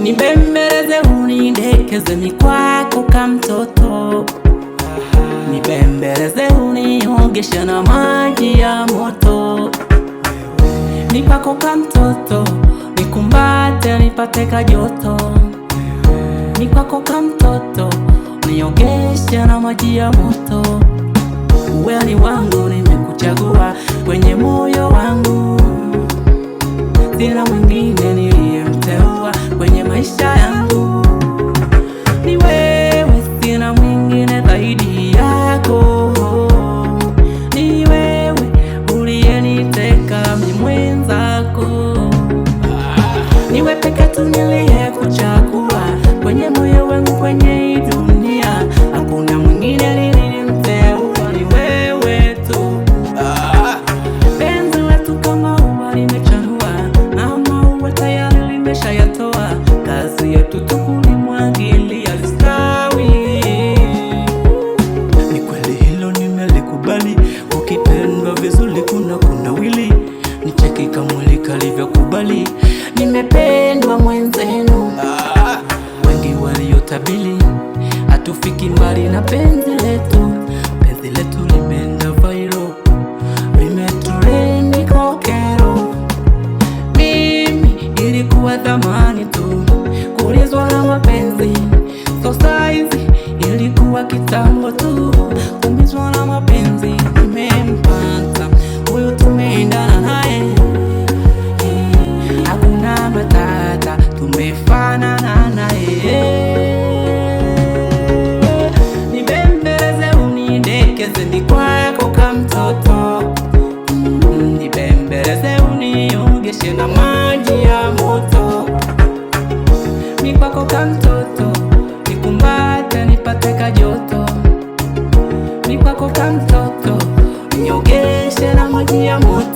Nibembeleze unidekeze mikwako ka mtoto, nibembeleze uniogeshe na maji ya moto. Nikwako ka mtoto, nikumbate nipate ka joto. Nikwako ka mtoto, niogeshe na maji ya moto. Wewe ni wangu, nimekuchagua kwenye moyo wangu, sina mwingine niliyemteua kwenye maisha yangu. Ni wewe, sina mwingine zaidi yako. Ni wewe uliyeniteka mimi mwenzako. Ni wewe pekee tu niliyekuchagua kwenye moyo wangu, kwenye hii dunia hakuna mwingine niliyemteua, ni wewe tu. Penzi letu kama ua limechanua, na maua tayari limeshayatoa, kazi yetu tu kulimwagilia listawi. Ni kweli hilo nimelikubali, ukipendwa vizuri kuna wili. Nicheki kamwili kalivyokubali, nimependwa mwenzenu. Wengi waliotabili hatufiki mbali na penzi letu. Penzi letu limeenda viral, limetrend kokero. Mimi ilikuwa dhamani tu kulizwa na mapenzi, so saizi ilikuwa kitambo tu kumizwa na mapenzi. Nimempata huyu, tumeendana naye, hakuna matata, tumefanana naye. Nibembeleze unidekeze nikwako ka mtoto, nibembeleze uniogeshe na maji ya moto. Nikwako ka mtoto, nikumbate nipate ka joto. Nikwako ka mtoto, niogeshe na maji ya moto.